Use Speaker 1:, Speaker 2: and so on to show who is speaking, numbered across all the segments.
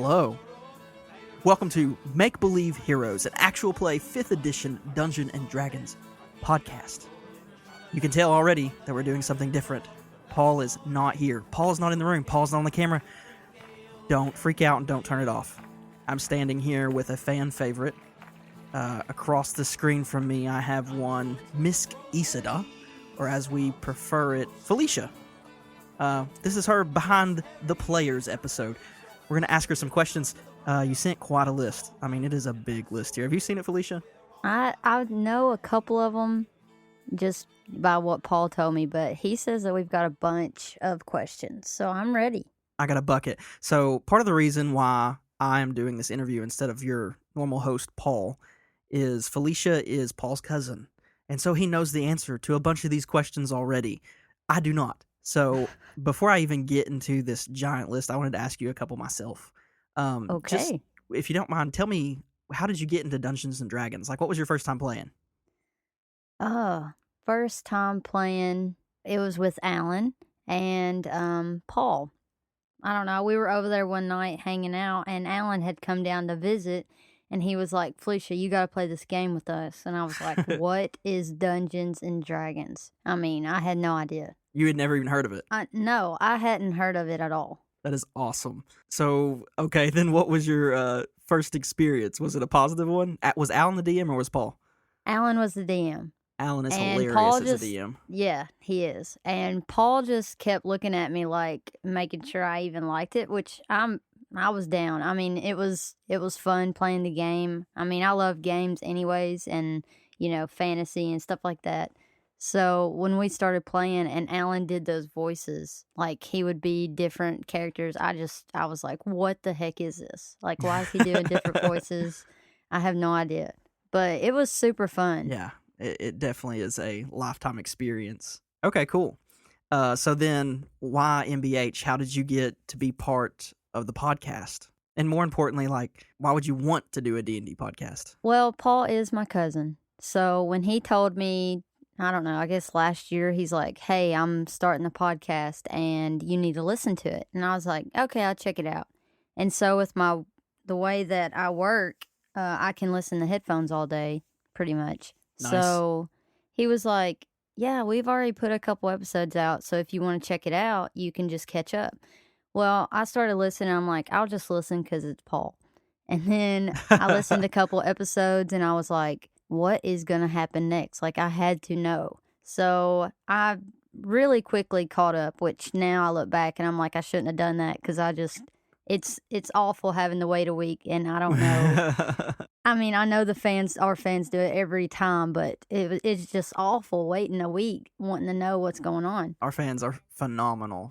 Speaker 1: Hello. Welcome to Make Believe Heroes, an actual play 5th edition Dungeons & Dragons podcast. You can tell already that we're doing something different. Paul is not here. Paul's not in the room. Paul's not on the camera. Don't freak out and don't turn it off. I'm standing here with a fan favorite. Across the screen from me, I have one Mysk Isada, or as we prefer it, Felicia. This is her Behind the Players episode. We're going to ask her some questions. You sent quite a list. I mean, it is a big list here. Have you seen it, Felicia?
Speaker 2: I know a couple of them just by what Paul told me, but he says that we've got a bunch of questions, so I'm ready.
Speaker 1: I got a bucket. So part of the reason why I am doing this interview instead of your normal host, Paul, is Felicia is Paul's cousin. And so he knows the answer to a bunch of these questions already. I do not. So before I even get into this giant list, I wanted to ask you a couple myself.
Speaker 2: Okay.
Speaker 1: Just, if you don't mind, tell me, how did you get into Dungeons & Dragons? Like, what was your first time playing?
Speaker 2: First time playing, it was with Alan and Paul. I don't know, we were over there one night hanging out, and Alan had come down to visit, and he was like, Felicia, you got to play this game with us. And I was like, what is Dungeons & Dragons? I mean, I had no idea.
Speaker 1: You had never even heard of it?
Speaker 2: No, I hadn't heard of it at all.
Speaker 1: That is awesome. So, okay, then what was your first experience? Was it a positive one? Was Alan the DM or was Paul?
Speaker 2: Alan was the DM.
Speaker 1: Alan is
Speaker 2: And
Speaker 1: hilarious
Speaker 2: Paul
Speaker 1: as a DM.
Speaker 2: Yeah, he is. And Paul just kept looking at me like making sure I even liked it, which I was down. I mean, it was fun playing the game. I mean, I love games anyways, and fantasy and stuff like that. So when we started playing and Alan did those voices, like he would be different characters, I was like, what the heck is this? Like, why is he doing different voices? I have no idea. But it was super fun.
Speaker 1: Yeah, it definitely is a lifetime experience. Okay, cool. So then why MBH? How did you get to be part of the podcast? And more importantly, like, why would you want to do a D&D podcast?
Speaker 2: Well, Paul is my cousin. So when he told me, I don't know, I guess last year, he's like, hey, I'm starting a podcast and you need to listen to it. And I was like, okay, I'll check it out. And so with the way that I work, I can listen to headphones all day, pretty much.
Speaker 1: Nice.
Speaker 2: So he was like, yeah, we've already put a couple episodes out. So if you want to check it out, you can just catch up. Well, I started listening. I'm like, I'll just listen because it's Paul. And then I listened to a couple episodes and I was like, what is going to happen next? Like, I had to know. So I really quickly caught up, which now I look back and I'm like, I shouldn't have done that because it's awful having to wait a week, and I don't know. I mean, I know our fans do it every time, but it's just awful waiting a week wanting to know what's going on.
Speaker 1: Our fans are phenomenal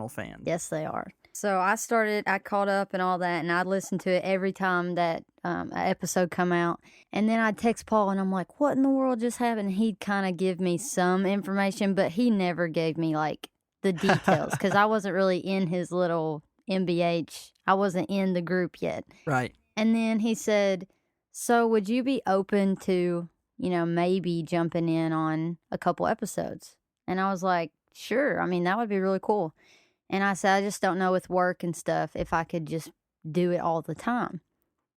Speaker 1: fans.
Speaker 2: Yes, they are. So I caught up and all that, and I'd listen to it every time that an episode come out. And then I'd text Paul, and I'm like, what in the world just happened? He'd kind of give me some information, but he never gave me, like, the details, because I wasn't really in his little MBH. I wasn't in the group yet.
Speaker 1: Right.
Speaker 2: And then he said, so would you be open to, maybe jumping in on a couple episodes? And I was like, sure. I mean, that would be really cool. And I said, I just don't know with work and stuff if I could just do it all the time.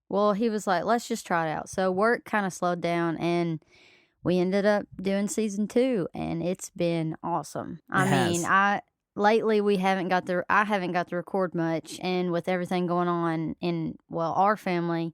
Speaker 2: Well, he was like, let's just try it out. So work kind of slowed down, and we ended up doing season 2, and it's been awesome. Lately I haven't got to record much, and with everything going on in our family,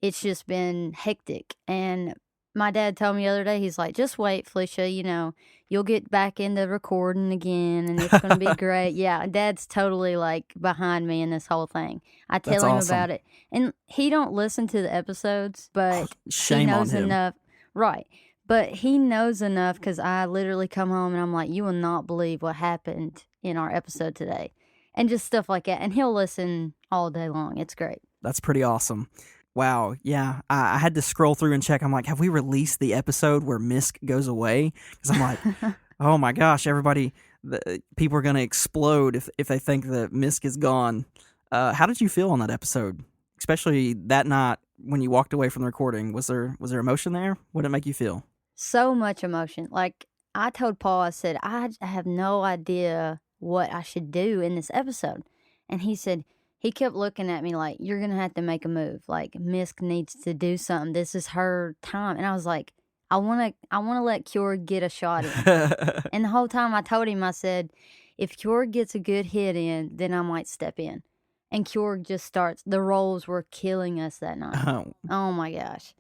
Speaker 2: it's just been hectic. And my dad told me the other day, he's like, just wait, Felicia, you'll get back into recording again, and it's going to be great. Yeah, Dad's totally, like, behind me in this whole thing. I tell him about it. And he don't listen to the episodes, but
Speaker 1: Shame
Speaker 2: he knows
Speaker 1: on him.
Speaker 2: enough. Right. But he knows enough because I literally come home and I'm like, you will not believe what happened in our episode today. And just stuff like that. And he'll listen all day long. It's great.
Speaker 1: That's pretty awesome. Wow, yeah. I had to scroll through and check. I'm like, have we released the episode where Mysk goes away? Because I'm like, oh my gosh, people are going to explode if they think that Mysk is gone. How did you feel on that episode? Especially that night when you walked away from the recording. Was there emotion there? What did it make you feel?
Speaker 2: So much emotion. Like, I told Paul, I said, I have no idea what I should do in this episode. And he said, he kept looking at me like, you're going to have to make a move. Like, Mysk needs to do something. This is her time. And I was like, I want to let Kjorg get a shot in. And the whole time I told him, I said, if Kjorg gets a good hit in, then I might step in. And Kjorg just starts. The rolls were killing us that night. Oh my gosh.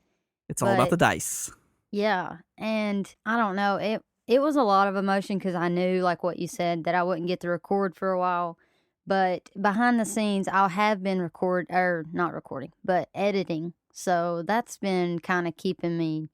Speaker 1: It's all about the dice.
Speaker 2: Yeah. And I don't know. It was a lot of emotion because I knew, like what you said, that I wouldn't get to record for a while. But behind the scenes, I have been not recording, but editing. So that's been kind of keeping me,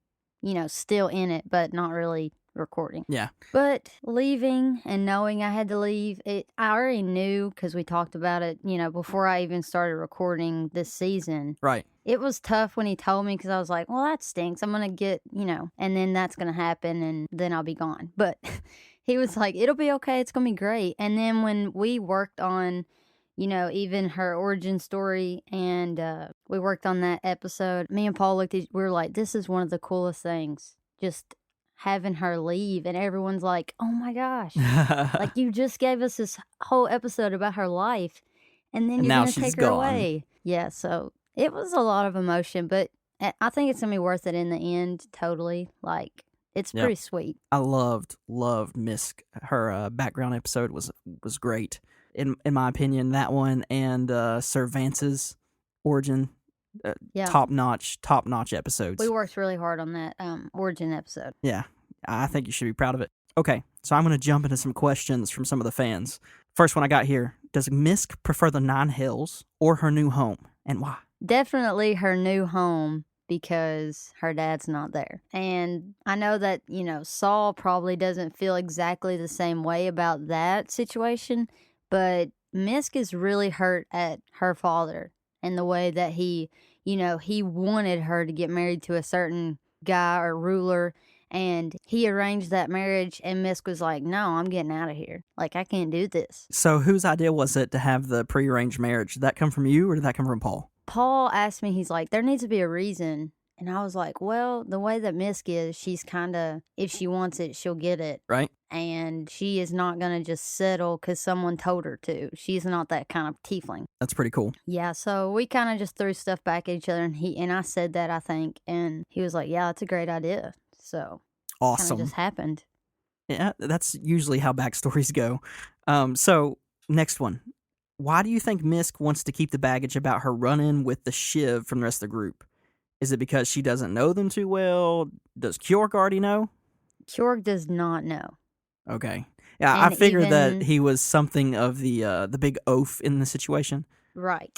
Speaker 2: still in it, but not really recording.
Speaker 1: Yeah.
Speaker 2: But leaving and knowing I had to leave, I already knew because we talked about it, before I even started recording this season.
Speaker 1: Right.
Speaker 2: It was tough when he told me because I was like, well, that stinks. I'm going to get, and then that's going to happen and then I'll be gone. But he was like, it'll be okay. It's going to be great. And then when we worked on, even her origin story and we worked on that episode, me and Paul we were like, this is one of the coolest things. Just having her leave and everyone's like, oh my gosh, like you just gave us this whole episode about her life and then you're going to take her away. Yeah, so it was a lot of emotion, but I think it's going to be worth it in the end, totally. Like, it's pretty sweet.
Speaker 1: I loved Mysk. Her background episode was great. In my opinion, that one and Sir Vance's origin, top notch episodes.
Speaker 2: We worked really hard on that origin episode.
Speaker 1: Yeah, I think you should be proud of it. Okay, so I'm going to jump into some questions from some of the fans. First one I got here: does Mysk prefer the Nine Hells or her new home, and why?
Speaker 2: Definitely her new home because her dad's not there. And I know that, Saul probably doesn't feel exactly the same way about that situation, but Mysk is really hurt at her father and the way that he wanted her to get married to a certain guy or ruler, and he arranged that marriage, and Mysk was like, no, I'm getting out of here. Like, I can't do this.
Speaker 1: So whose idea was it to have the prearranged marriage? Did that come from you or did that come from Paul?
Speaker 2: Paul asked me, he's like, there needs to be a reason. And I was like, well, the way that Mysk is, she's kind of, if she wants it, she'll get it.
Speaker 1: Right.
Speaker 2: And she is not going to just settle because someone told her to. She's not that kind of tiefling.
Speaker 1: That's pretty cool.
Speaker 2: Yeah, so we kind of just threw stuff back at each other, and I said that, I think, and he was like, yeah, that's a great idea. So
Speaker 1: awesome.
Speaker 2: Kind of just happened.
Speaker 1: Yeah, that's usually how backstories go. So next one. Why do you think Mysk wants to keep the baggage about her run-in with the Shiv from the rest of the group? Is it because she doesn't know them too well? Does Kjorg already know?
Speaker 2: Kjorg does not know.
Speaker 1: Okay. Yeah,
Speaker 2: And
Speaker 1: I figured that he was something of the big oaf in the situation.
Speaker 2: Right.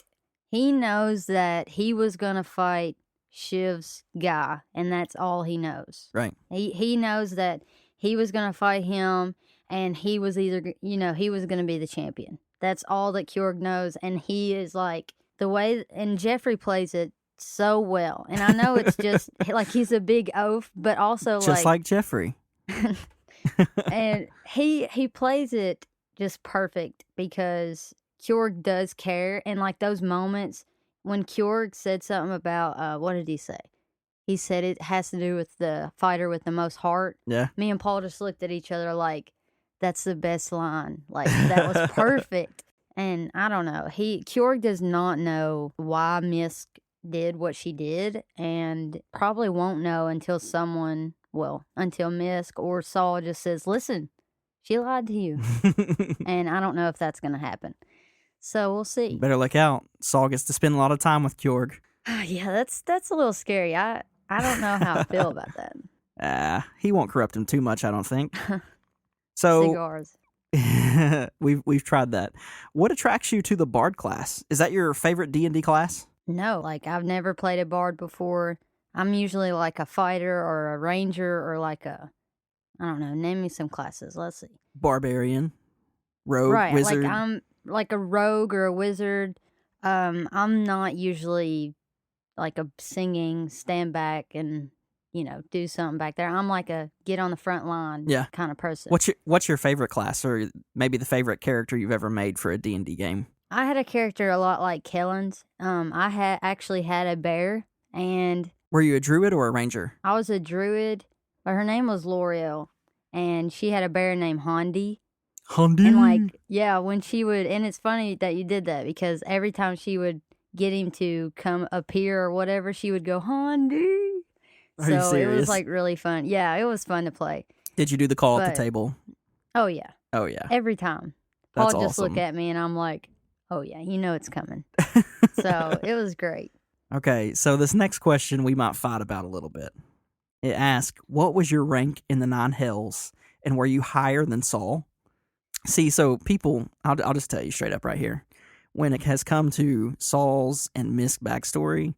Speaker 2: He knows that he was going to fight Shiv's guy, and that's all he knows.
Speaker 1: Right.
Speaker 2: He knows that he was going to fight him, and he was either, he was going to be the champion. That's all that Kjorg knows, and he is like, the way, and Jeffrey plays it so well. And I know it's just, like, he's a big oaf, but also
Speaker 1: just like Jeffrey.
Speaker 2: And he plays it just perfect because Kjorg does care, and like those moments when Kjorg said something about, what did he say? He said it has to do with the fighter with the most heart.
Speaker 1: Yeah.
Speaker 2: Me and Paul just looked at each other like, that's the best line. Like, that was perfect. And I don't know. Kjorg does not know why Mysk did what she did, and probably won't know until until Mysk or Saul just says, listen, she lied to you. And I don't know if that's going to happen. So we'll see.
Speaker 1: Better look out. Saul gets to spend a lot of time with Kjorg.
Speaker 2: Yeah, that's a little scary. I don't know how I feel about that.
Speaker 1: He won't corrupt him too much, I don't think. So
Speaker 2: cigars.
Speaker 1: we've tried that. What attracts you to the Bard class? Is that your favorite D&D class?
Speaker 2: No, like I've never played a Bard before. I'm usually like a fighter or a ranger or like I don't know, name me some classes. Let's see.
Speaker 1: Barbarian, rogue,
Speaker 2: right,
Speaker 1: wizard.
Speaker 2: Like I'm like a rogue or a wizard. I'm not usually like a singing, stand back and, do something back there. I'm like a get on the front line kind of person.
Speaker 1: What's your favorite class, or maybe the favorite character you've ever made for a D&D game?
Speaker 2: I had a character a lot like Kellen's. I actually had a bear, and
Speaker 1: were you a druid or a ranger?
Speaker 2: I was a druid, but her name was L'Oreal, and she had a bear named Hondi.
Speaker 1: Hondi.
Speaker 2: And like, yeah, when she would, and it's funny that you did that because every time she would get him to come appear or whatever, she would go, Hondi.
Speaker 1: Are you
Speaker 2: So it was
Speaker 1: serious?
Speaker 2: like really fun. Yeah, it was fun to play.
Speaker 1: Did you do the call at the
Speaker 2: But
Speaker 1: table?
Speaker 2: oh yeah,
Speaker 1: Oh yeah,
Speaker 2: every time.
Speaker 1: that's
Speaker 2: Paul just look
Speaker 1: awesome.
Speaker 2: at me and I'm like, oh yeah, you know it's coming. So it was great.
Speaker 1: Okay, so this next question we might fight about a little bit. It asks, what was your rank in the 9 hells, and were you higher than Saul? See, so people, I'll just tell you straight up right here. When it has come to Saul's and Mysk backstory,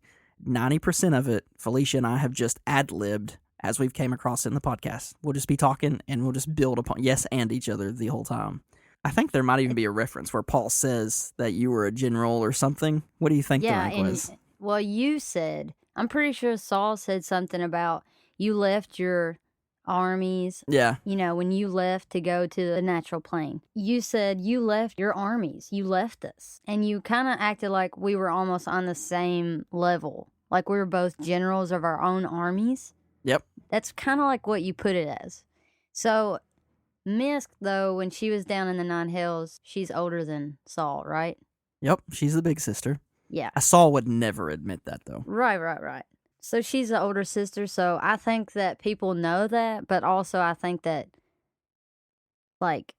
Speaker 1: 90% of it, Felicia and I have just ad-libbed as we've came across in the podcast. We'll just be talking and we'll just build upon yes and each other the whole time. I think there might even be a reference where Paul says that you were a general or something. What do you think the
Speaker 2: Yeah,
Speaker 1: rank was?
Speaker 2: well, you said, I'm pretty sure Saul said something about you left your armies,
Speaker 1: Yeah.
Speaker 2: you know, when you left to go to the natural plane. You said you left your armies, you left us. And you kind of acted like we were almost on the same level, like we were both generals of our own armies.
Speaker 1: Yep.
Speaker 2: That's kind of like what you put it as. So, Mysk, though, when she was down in the 9 hells, she's older than Saul, right?
Speaker 1: Yep. She's the big sister.
Speaker 2: Yeah.
Speaker 1: Saul would never admit that, though.
Speaker 2: Right. So she's the older sister, so I think that people know that, but also I think that, like,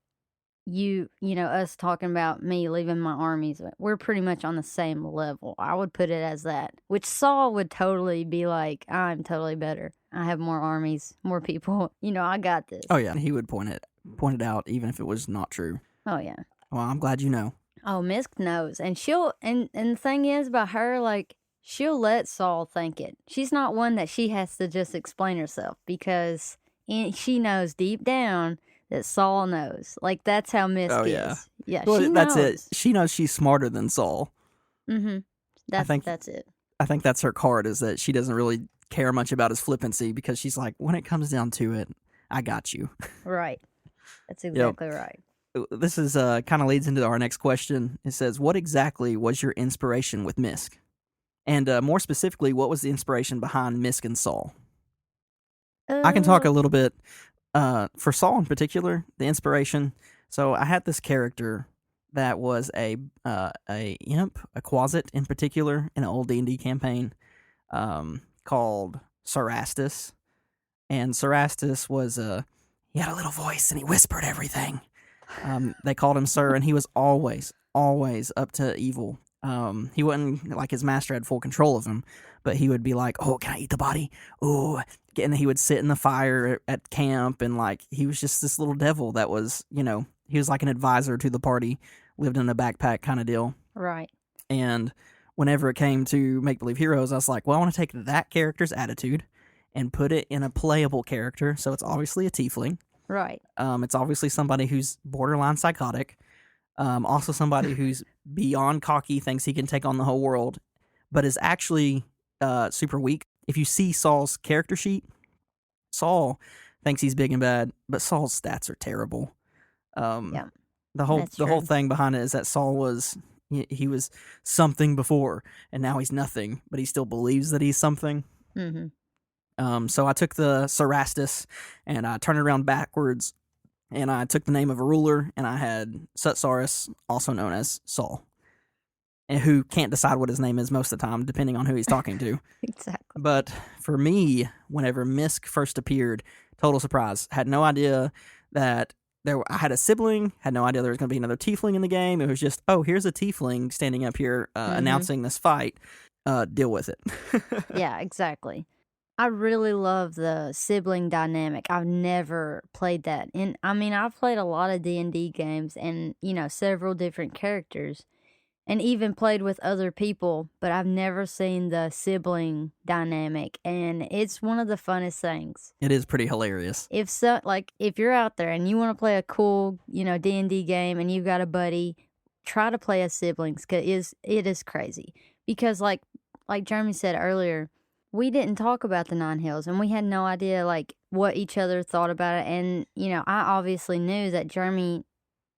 Speaker 2: you know, us talking about me leaving my armies, we're pretty much on the same level. I would put it as that, which Saul would totally be like, I'm totally better. I have more armies, more people. You know, I got this.
Speaker 1: Oh, yeah. He would point it out even if it was not true.
Speaker 2: Oh, yeah.
Speaker 1: Well, I'm glad you know.
Speaker 2: Oh, Mysk knows. And and the thing is about her, like, she'll let Saul think it. She's not one that she has to just explain herself because she knows deep down that Saul knows. Like, that's how Mysk is. Yeah,
Speaker 1: well,
Speaker 2: she knows.
Speaker 1: that's it. She knows she's smarter than Saul.
Speaker 2: Mm-hmm. That's it.
Speaker 1: I think that's her card, is that she doesn't really care much about his flippancy because she's like, when it comes down to it, I got you.
Speaker 2: Right. That's exactly right.
Speaker 1: This is kind of leads into our next question. It says, what exactly was your inspiration with Mysk? And more specifically, what was the inspiration behind Mysk and Saul? I can talk a little bit for Saul in particular, the inspiration. So I had this character that was a imp, a quasit in particular, in an old D&D campaign called Sarastus. And Sarastus was he had a little voice and he whispered everything. They called him Sir, and he was always up to evil. He wouldn't, like, his master had full control of him, but he would be like, oh, can I eat the body? Oh, and he would sit in the fire at camp, and, like, he was just this little devil that was, you know, he was like an advisor to the party, lived in a backpack kind of deal.
Speaker 2: Right.
Speaker 1: And whenever it came to Make Believe Heroes, I was like, well, I want to take that character's attitude and put it in a playable character, so it's obviously a tiefling.
Speaker 2: Right.
Speaker 1: It's obviously somebody who's borderline psychotic. Also somebody who's beyond cocky, thinks he can take on the whole world, but is actually super weak. If you see Saul's character sheet, Saul thinks he's big and bad, but Saul's stats are terrible.
Speaker 2: Yeah.
Speaker 1: The whole thing behind it is that Saul was he was something before, and now he's nothing, but he still believes that he's something.
Speaker 2: Mm-hmm.
Speaker 1: So I took the Sarastus and I turned it around backwards, and I took the name of a ruler, and I had Sutsaurus, also known as Saul, and who can't decide what his name is most of the time, depending on who he's talking to.
Speaker 2: Exactly.
Speaker 1: But for me, whenever Mysk first appeared, total surprise. Had no idea that I had a sibling, had no idea there was going to be another tiefling in the game. It was just, oh, here's a tiefling standing up here announcing this fight. Deal with it.
Speaker 2: Yeah, exactly. I really love the sibling dynamic. I've never played that. And I mean, I've played a lot of D&D games and, you know, several different characters and even played with other people, but I've never seen the sibling dynamic, and it's one of the funnest things.
Speaker 1: It is pretty hilarious.
Speaker 2: If you're out there and you want to play a cool, you know, D&D game and you've got a buddy, try to play as siblings, cuz it is crazy. Because like Jeremy said earlier, we didn't talk about the 9 Hells, and we had no idea, like, what each other thought about it. And, you know, I obviously knew that Jeremy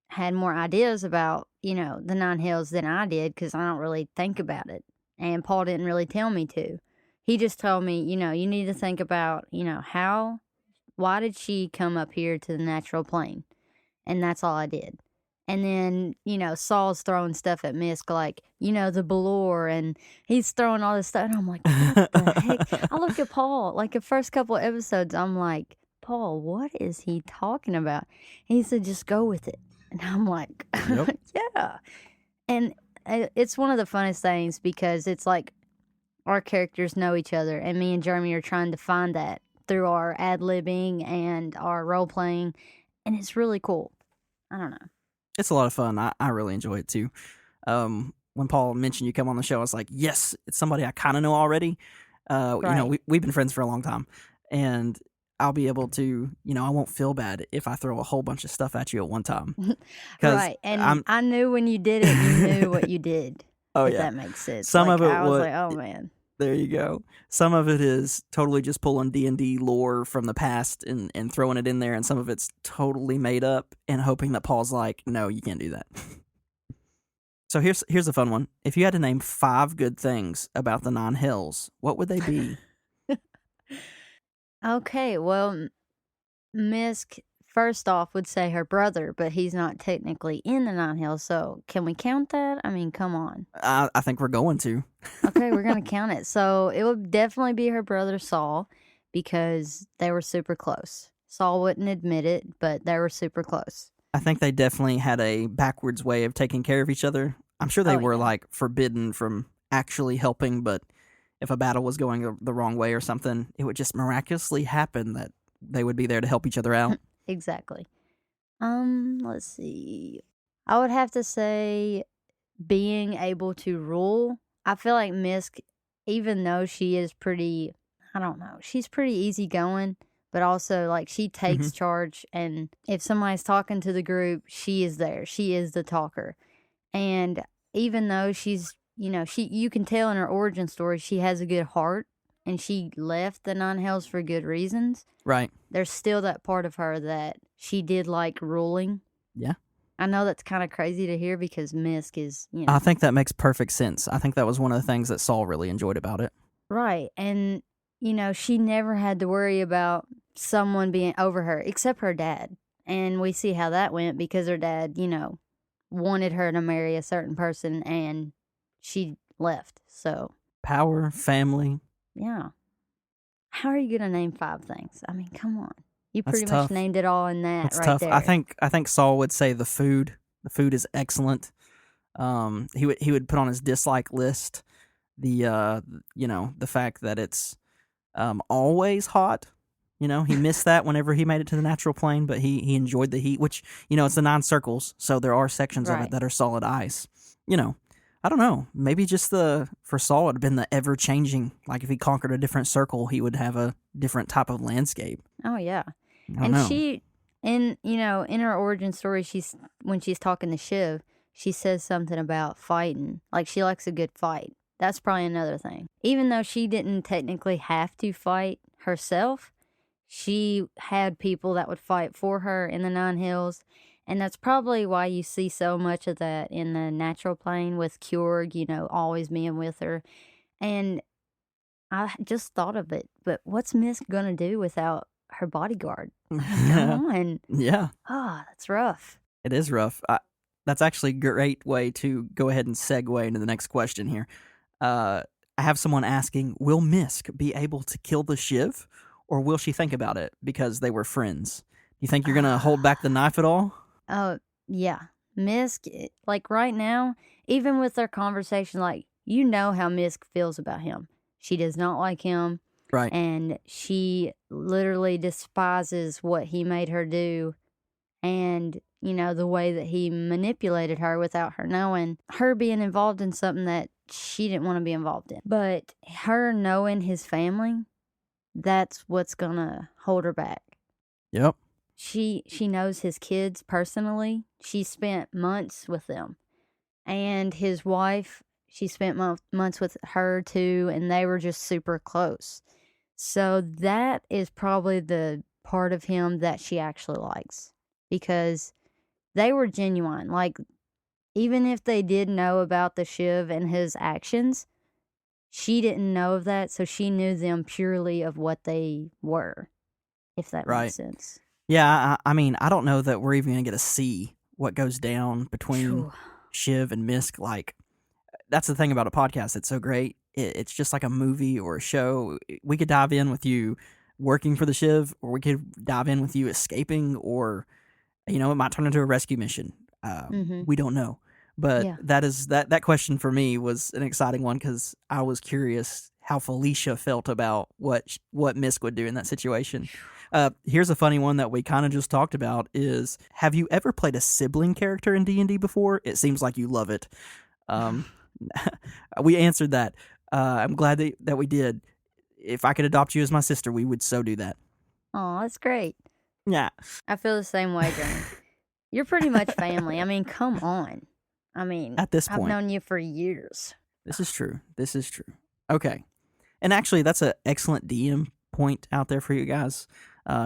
Speaker 2: had more ideas about, you know, the 9 Hells than I did, because I don't really think about it. And Paul didn't really tell me to. He just told me, you know, you need to think about, you know, why did she come up here to the natural plane? And that's all I did. And then, Saul's throwing stuff at Mysk, like, the Balor, and he's throwing all this stuff. And I'm like, what the heck? I look at Paul, like the first couple of episodes, I'm like, Paul, what is he talking about? And he said, just go with it. And I'm like,
Speaker 1: Yep.
Speaker 2: yeah. And it's one of the funnest things because it's like our characters know each other. And me and Jeremy are trying to find that through our ad-libbing and our role-playing. And it's really cool. I don't know.
Speaker 1: It's a lot of fun. I really enjoy it too. When Paul mentioned you come on the show, I was like, yes, it's somebody I kind of know already.
Speaker 2: Right.
Speaker 1: We've been friends for a long time, and I'll be able to, I won't feel bad if I throw a whole bunch of stuff at you at one time.
Speaker 2: Right. And I knew when you did it, you knew what you did.
Speaker 1: Oh,
Speaker 2: if
Speaker 1: yeah.
Speaker 2: that makes sense.
Speaker 1: Some
Speaker 2: like,
Speaker 1: of it
Speaker 2: I was
Speaker 1: was
Speaker 2: like, oh, man.
Speaker 1: There you go. Some of it is totally just pulling D&D lore from the past and throwing it in there, and some of it's totally made up and hoping that Paul's like, no, you can't do that. So here's a fun one. If you had to name 5 good things about the 9 Hells, what would they be?
Speaker 2: Okay, well, Mysk, first off, would say her brother, but he's not technically in the 9 Hells, so can we count that? I mean, come on.
Speaker 1: I think we're going to.
Speaker 2: Okay, we're going to count it. So it would definitely be her brother Saul because they were super close. Saul wouldn't admit it, but they were super close.
Speaker 1: I think they definitely had a backwards way of taking care of each other. I'm sure they were
Speaker 2: yeah.
Speaker 1: like forbidden from actually helping, but if a battle was going the wrong way or something, it would just miraculously happen that they would be there to help each other out.
Speaker 2: Exactly. Let's see. I would have to say being able to rule. I feel like Mysk, even though she is pretty, I don't know, she's pretty easygoing, but also like she takes charge. And if somebody's talking to the group, she is there. She is the talker. And even though she's, you can tell in her origin story, she has a good heart and she left the 9 Hells for good reasons.
Speaker 1: Right.
Speaker 2: There's still that part of her that she did like ruling.
Speaker 1: Yeah.
Speaker 2: I know that's kind of crazy to hear because Mysk is,
Speaker 1: I think that makes perfect sense. I think that was one of the things that Saul really enjoyed about it.
Speaker 2: Right. And, she never had to worry about someone being over her except her dad. And we see how that went because her dad, wanted her to marry a certain person and she left. So
Speaker 1: Power, family.
Speaker 2: yeah. How are you going to name 5 things? I mean, come on. You
Speaker 1: That's
Speaker 2: pretty
Speaker 1: tough.
Speaker 2: much named it all in that
Speaker 1: That's
Speaker 2: right
Speaker 1: tough.
Speaker 2: there.
Speaker 1: I think Saul would say the food. The food is excellent. He would put on his dislike list the fact that it's always hot. He missed that whenever he made it to the natural plane, but he enjoyed the heat, which, it's the 9 circles, so there are sections of it
Speaker 2: Right.
Speaker 1: that are solid ice. I don't know. Maybe just for Saul, it would have been the ever-changing. Like, if he conquered a different circle, he would have a different type of landscape.
Speaker 2: Oh, yeah.
Speaker 1: I don't know.
Speaker 2: She, in her origin story, when she's talking to Shiv, she says something about fighting. Like, she likes a good fight. That's probably another thing. Even though she didn't technically have to fight herself, she had people that would fight for her in the 9 Hells. And that's probably why you see so much of that in the natural plane with Kjorg, always being with her. And I just thought of it, but what's Mysk going to do without her bodyguard? Come on.
Speaker 1: Yeah.
Speaker 2: That's rough.
Speaker 1: It is rough. That's actually a great way to go ahead and segue into the next question here. I have someone asking, will Mysk be able to kill the Shiv, or will she think about it because they were friends? Do you think you're going to hold back the knife at all?
Speaker 2: Oh, yeah. Mysk, like right now, even with their conversation, like, how Mysk feels about him. She does not like him.
Speaker 1: Right.
Speaker 2: And she literally despises what he made her do. And, the way that he manipulated her without her knowing. Her being involved in something that she didn't want to be involved in. But her knowing his family, that's what's going to hold her back.
Speaker 1: Yep.
Speaker 2: She knows his kids personally. She spent months with them. And his wife, she spent months with her too, and they were just super close. So that is probably the part of him that she actually likes. Because they were genuine. Like, even if they did know about the Shiv and his actions, she didn't know of that, so she knew them purely of what they were, if that makes sense.
Speaker 1: Yeah, I mean, I don't know that we're even gonna get to see what goes down between
Speaker 2: Phew.
Speaker 1: Shiv and Mysk. Like, that's the thing about a podcast. It's so great. It's just like a movie or a show. We could dive in with you working for the Shiv, or we could dive in with you escaping, or it might turn into a rescue mission.
Speaker 2: Mm-hmm.
Speaker 1: We don't know. But
Speaker 2: Yeah.
Speaker 1: that question for me was an exciting one because I was curious how Felicia felt about what Mysk would do in that situation. Here's a funny one that we kind of just talked about: is have you ever played a sibling character in D&D before? It seems like you love it. Um, we answered that. I'm glad that we did. If I could adopt you as my sister, we would so do that.
Speaker 2: Oh, that's great.
Speaker 1: Yeah.
Speaker 2: I feel the same way, Johnny. You're pretty much family. I mean, come on. I mean,
Speaker 1: At this
Speaker 2: I've
Speaker 1: point,
Speaker 2: known you for years.
Speaker 1: this is true. This is true. Okay. And actually, that's an excellent DM point out there for you guys.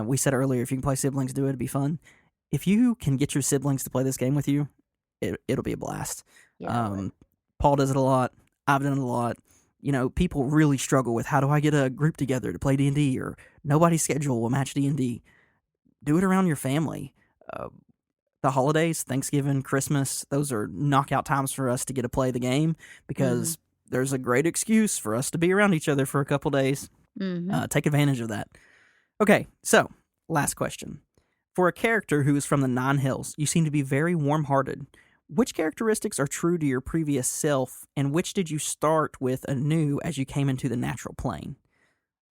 Speaker 1: We said earlier, if you can play siblings, do it. It'd be fun. If you can get your siblings to play this game with you, it'll be a blast.
Speaker 2: Yeah.
Speaker 1: Paul does it a lot. I've done it a lot. People really struggle with how do I get a group together to play D&D, or nobody's schedule will match D&D. Do it around your family. The holidays, Thanksgiving, Christmas, those are knockout times for us to get to play the game because there's a great excuse for us to be around each other for a couple days.
Speaker 2: Mm-hmm.
Speaker 1: Take advantage of that. Okay, so last question. For a character who is from the Nine Hells, you seem to be very warm-hearted. Which characteristics are true to your previous self, and which did you start with anew as you came into the natural plane?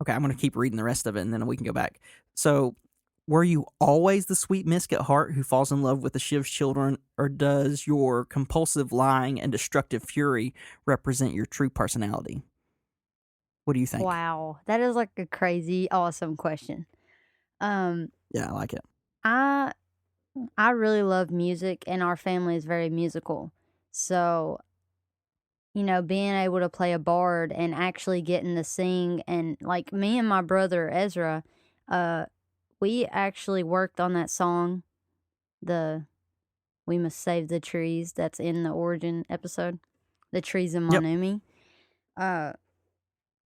Speaker 1: Okay, I'm going to keep reading the rest of it, and then we can go back. So, were you always the sweet Mysk at heart who falls in love with the Shiv's children, or does your compulsive lying and destructive fury represent your true personality? What do you think?
Speaker 2: Wow. That is like a crazy, awesome question. Um,
Speaker 1: Yeah, I like it.
Speaker 2: I I really love music, and our family is very musical. So, being able to play a bard and actually getting to sing, and like me and my brother Ezra, uh, we actually worked on that song, the "We Must Save the Trees" that's in the origin episode, the trees in
Speaker 1: Yep,
Speaker 2: Monumi. Uh,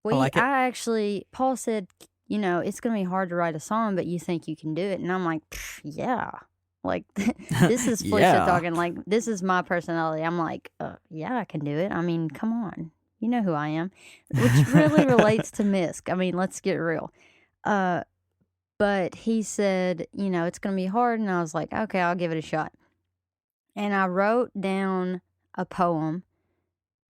Speaker 1: I like it.
Speaker 2: I actually, Paul said, it's gonna be hard to write a song, but you think you can do it, and I'm like, yeah. Like, this is Felicia
Speaker 1: Yeah,
Speaker 2: talking. Like, this is my personality. I'm like, yeah, I can do it. I mean, come on. You know who I am. Which really relates to Mysk. I mean, let's get real. But he said, it's going to be hard. And I was like, okay, I'll give it a shot. And I wrote down a poem,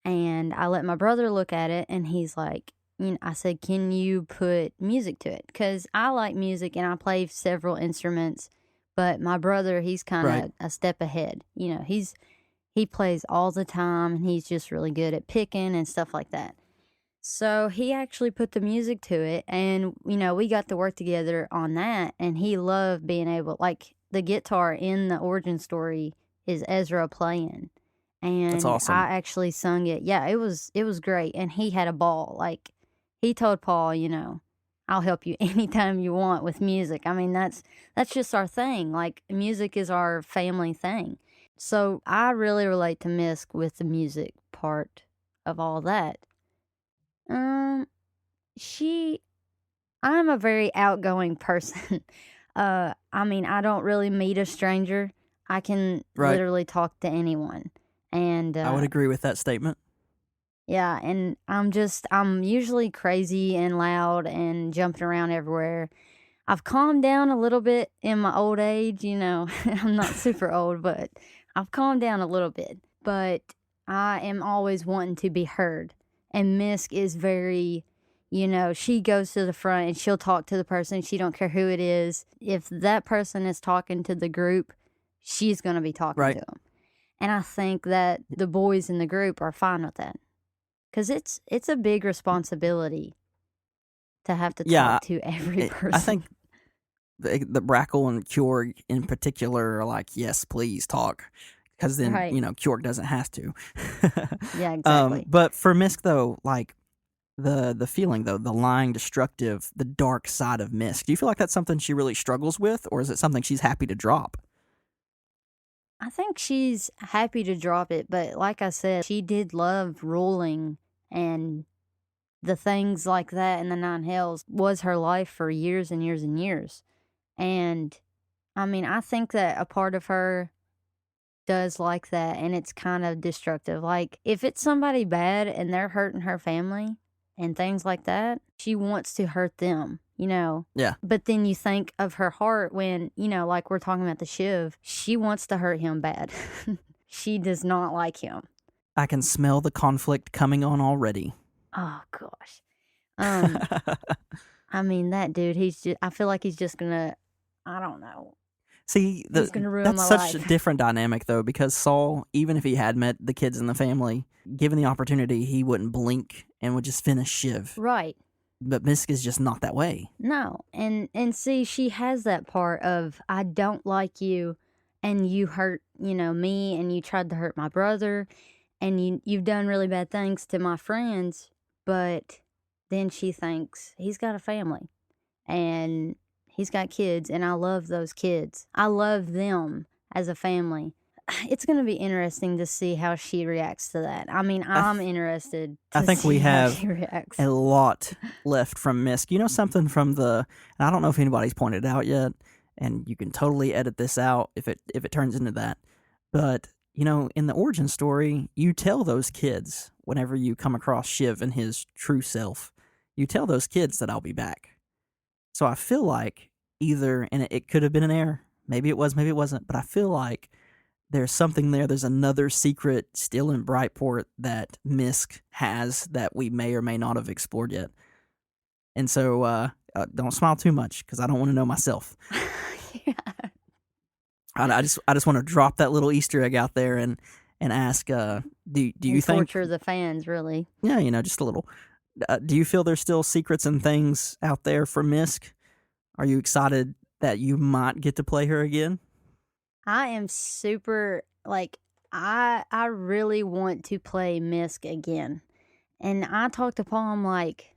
Speaker 2: and I let my brother look at it. And he's like, I said, can you put music to it? Because I like music and I play several instruments. But my brother, he's kind
Speaker 1: right.
Speaker 2: of a step ahead. He plays all the time, and he's just really good at picking and stuff like that. So he actually put the music to it, and we got to work together on that. And he loved being able, like, the guitar in the origin story is Ezra playing,
Speaker 1: That's
Speaker 2: and
Speaker 1: awesome.
Speaker 2: I actually sung it. Yeah, it was great, and he had a ball. Like, he told Paul, I'll help you anytime you want with music. I mean, that's just our thing. Like, music is our family thing. So I really relate to Mysk with the music part of all that. Um, she, I'm a very outgoing person. I mean, I don't really meet a stranger. I can
Speaker 1: Right.
Speaker 2: literally talk to anyone. And
Speaker 1: I would agree with that statement.
Speaker 2: yeah, and I'm usually crazy and loud and jumping around everywhere. I've calmed down a little bit in my old age, I'm not super old, but I've calmed down a little bit. But I am always wanting to be heard. And Mysk is very, she goes to the front and she'll talk to the person. She don't care who it is. If that person is talking to the group, she's going to be talking
Speaker 1: Right.
Speaker 2: to them. And I think that the boys in the group are fine with that. Because it's a big responsibility to have to
Speaker 1: Yeah,
Speaker 2: talk to every person.
Speaker 1: I think the Brackle and Kjorg in particular are like, yes, please talk, because then
Speaker 2: Right.
Speaker 1: Kjorg doesn't have to.
Speaker 2: Yeah, exactly.
Speaker 1: But for Mysk though, like the feeling though, the lying, destructive, the dark side of Mysk. Do you feel like that's something she really struggles with, or is it something she's happy to drop?
Speaker 2: I think she's happy to drop it, but like I said, she did love ruling, and the things like that in the Nine Hells was her life for years and years and years. And I mean, I think that a part of her does like that, and it's kind of destructive. Like, if it's somebody bad and they're hurting her family and things like that, she wants to hurt them, you know?
Speaker 1: Yeah.
Speaker 2: But then you think of her heart when, you know, like we're talking about the Shiv, she wants to hurt him bad. She does not like him.
Speaker 1: I can smell the conflict coming on already.
Speaker 2: Oh, gosh. I mean, that dude, I feel like he's just gonna, I don't know.
Speaker 1: See,
Speaker 2: He's gonna ruin
Speaker 1: that's
Speaker 2: my
Speaker 1: such
Speaker 2: life.
Speaker 1: a different dynamic, though, because Saul, even if he had met the kids in the family, given the opportunity, he wouldn't blink and would just finish Shiv.
Speaker 2: Right.
Speaker 1: But Mysk is just not that way.
Speaker 2: No. And see, she has that part of, I don't like you, and you hurt, you know, me, and you tried to hurt my brother, and you've done really bad things to my friends, but then she thinks he's got a family, and he's got kids, and I love those kids. I love them as a family. It's going to be interesting to see how she reacts to that. I mean, I'm interested to
Speaker 1: I think
Speaker 2: see
Speaker 1: we
Speaker 2: how
Speaker 1: have
Speaker 2: she reacts.
Speaker 1: a lot left from Mysk. You know something from and I don't know if anybody's pointed it out yet, and you can totally edit this out if it turns into that. But, you know, in the origin story, you tell those kids whenever you come across Shiv and his true self, you tell those kids that I'll be back. So I feel like either, and it could have been an error, maybe it was, maybe it wasn't, but I feel like there's something there. There's another secret still in Brightport that Mysk has that we may or may not have explored yet. And so don't smile too much because I don't want to know myself.
Speaker 2: Yeah.
Speaker 1: I just want to drop that little Easter egg out there and ask, do you think
Speaker 2: torture the fans, really?
Speaker 1: Yeah, you know, just a little. Do you feel there's still secrets and things out there for Mysk? Are you excited that you might get to play her again?
Speaker 2: I am super, like, I really want to play Mysk again. And I talked to Paul, I'm like,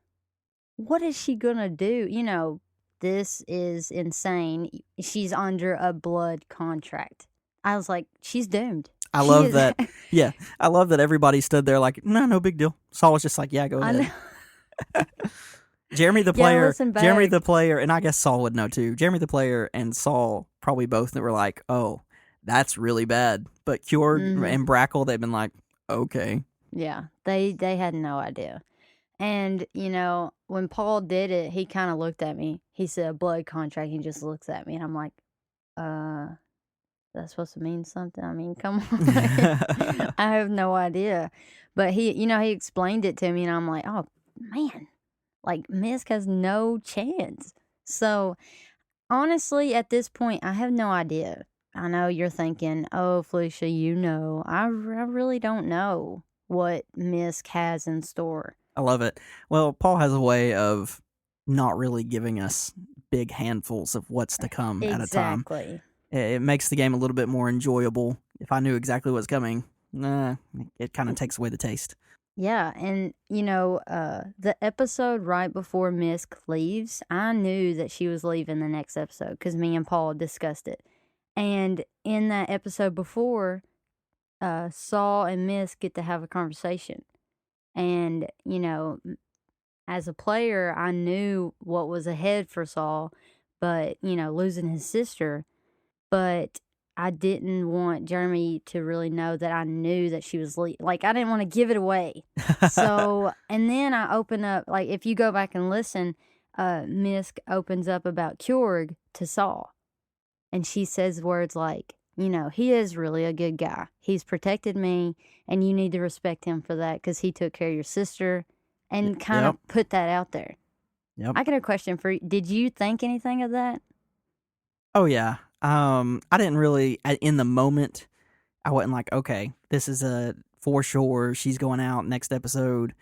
Speaker 2: what is she gonna do? You know, this is insane. She's under a blood contract. I was like, she's doomed.
Speaker 1: I love that. Yeah, I love that everybody stood there like, no big deal. Saul was just like, yeah, go ahead. Jeremy the player, and I guess Saul would know too. Jeremy the player and Saul probably both were like, oh, that's really bad. But Kjord and Brackle, they've been like, okay.
Speaker 2: Yeah, they had no idea. And, you know, when Paul did it, he kind of looked at me. He said, blood contract. He just looks at me, and I'm like, that's supposed to mean something? I mean, come on. I have no idea. But he, you know, he explained it to me, and I'm like, oh, man. Like, Mysk has no chance. So, honestly, at this point, I have no idea. I know you're thinking, oh, Felicia, you know. I really don't know what Mysk has in store.
Speaker 1: I love it. Well, Paul has a way of not really giving us big handfuls of what's to come at a time.
Speaker 2: Exactly.
Speaker 1: It makes the game a little bit more enjoyable. If I knew exactly what's coming, it kind of takes away the taste.
Speaker 2: Yeah, and, you know, the episode right before Mysk leaves, I knew that she was leaving the next episode because me and Paul discussed it. And in that episode before, Saul and Mysk get to have a conversation. And, you know, as a player, I knew what was ahead for Saul, but, you know, losing his sister. But I didn't want Jeremy to really know that I knew that she was like, I didn't want to give it away. So, and then I open up, like, if you go back and listen, Mysk opens up about Kjord to Saul. And she says words like, you know, he is really a good guy. He's protected me, and you need to respect him for that because he took care of your sister, and kind of put that out there.
Speaker 1: Yep.
Speaker 2: I got a question for you. Did you think anything of that?
Speaker 1: Oh, yeah. I didn't really, in the moment, I wasn't like, okay, this is for sure, she's going out next episode.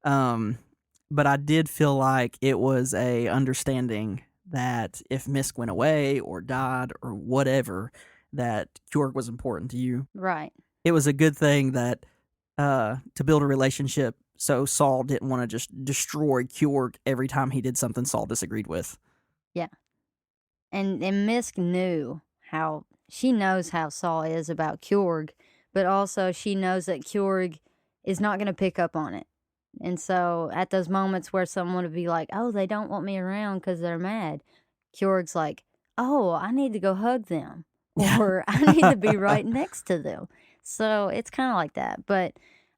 Speaker 1: But I did feel like it was a understanding that if Mysk went away or died or whatever, that Kjord was important to you.
Speaker 2: Right.
Speaker 1: It was a good thing that to build a relationship so Saul didn't want to just destroy Kjord every time he did something Saul disagreed with.
Speaker 2: Yeah. And Mysk knew how, she knows how Saul is about Kjord, but also she knows that Kjord is not going to pick up on it. And so at those moments where someone would be like, oh, they don't want me around because they're mad, Kjord's like, oh, I need to go hug them,
Speaker 1: Yeah.
Speaker 2: or I need to be right next to them. So it's kind of like that. But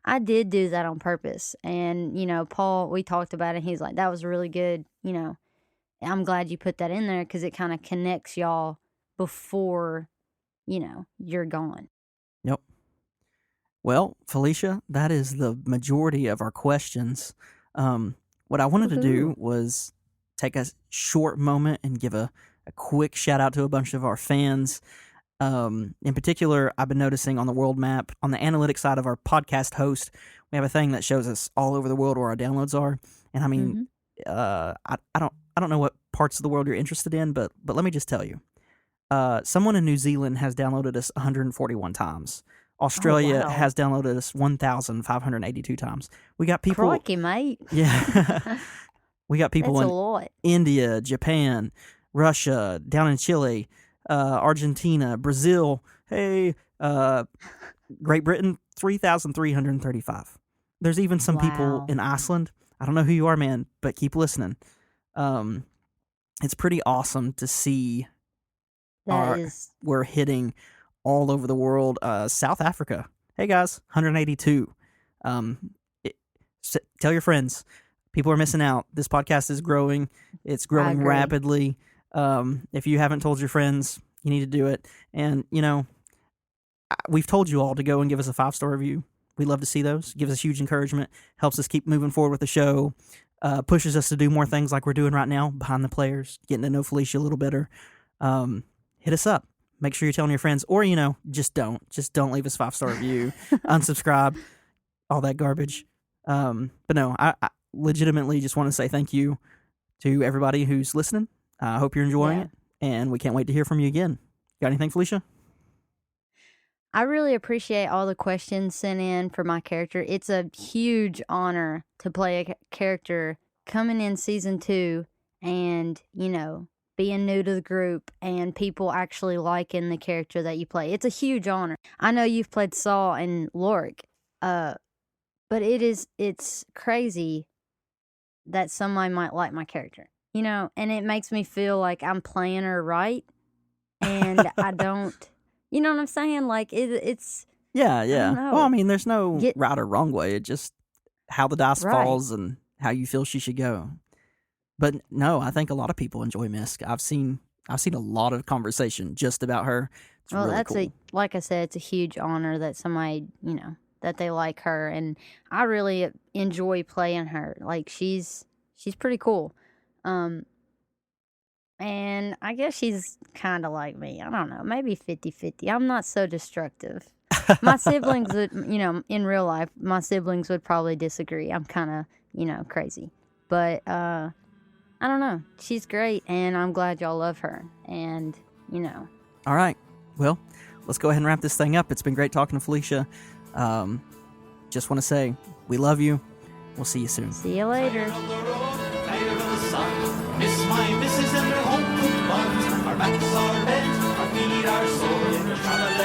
Speaker 2: I did do that on purpose. And, Paul, we talked about it. He's like, that was really good. I'm glad you put that in there because it kind of connects y'all before, you're gone.
Speaker 1: Yep. Well, Felicia, that is the majority of our questions. What I wanted to do was take a short moment and give a quick shout out to a bunch of our fans. In particular, I've been noticing on the world map, on the analytics side of our podcast host, we have a thing that shows us all over the world where our downloads are. And I mean, I don't know what parts of the world you're interested in, but let me just tell you. Someone in New Zealand has downloaded us 141 times. Australia has downloaded us 1,582 times. We got people.
Speaker 2: Crikey, mate.
Speaker 1: Yeah. We got people in India, Japan, Russia, down in Chile, Argentina, Brazil. Hey, Great Britain, 3,335. There's even some people in Iceland. I don't know who you are, man, but keep listening. It's pretty awesome to see. We're hitting all over the world. South Africa. Hey guys, 182. Tell your friends. People are missing out. This podcast is growing. It's growing rapidly. If you haven't told your friends, you need to do it. And, we've told you all to go and give us a 5-star review. We love to see those. Gives us huge encouragement. Helps us keep moving forward with the show. Pushes us to do more things like we're doing right now, behind the players, getting to know Felicia a little better. Hit us up. Make sure you're telling your friends, or, just don't leave us a 5-star review, unsubscribe, all that garbage. But no, I legitimately just want to say thank you to everybody who's listening. I hope you're enjoying it, and we can't wait to hear from you again. Got anything, Felicia?
Speaker 2: I really appreciate all the questions sent in for my character. It's a huge honor to play a character coming in season 2 and, being new to the group and people actually liking the character that you play. It's a huge honor. I know you've played Saul and Lorik, but it's crazy that somebody might like my character, and it makes me feel like I'm playing her right, and I don't, you know what I'm saying? Like, it's...
Speaker 1: Yeah. Well, I mean, there's no right or wrong way. It's just how the dice falls and how you feel she should go. But no, I think a lot of people enjoy Mysk. I've seen a lot of conversation just about her. It's really cool.
Speaker 2: Like I said, it's a huge honor that somebody, that they like her, and I really enjoy playing her. Like, she's pretty cool. And I guess she's kind of like me. I don't know, maybe 50-50. I'm not so destructive. My siblings would, in real life, my siblings would probably disagree. I'm kind of, crazy. But, I don't know. She's great, and I'm glad y'all love her. And,
Speaker 1: All right. Well, let's go ahead and wrap this thing up. It's been great talking to Felicia. Just want to say, we love you. We'll see you soon.
Speaker 2: See you later.
Speaker 3: Miss my missus and her home cooked buns. Our backs are bent, our feet are sore.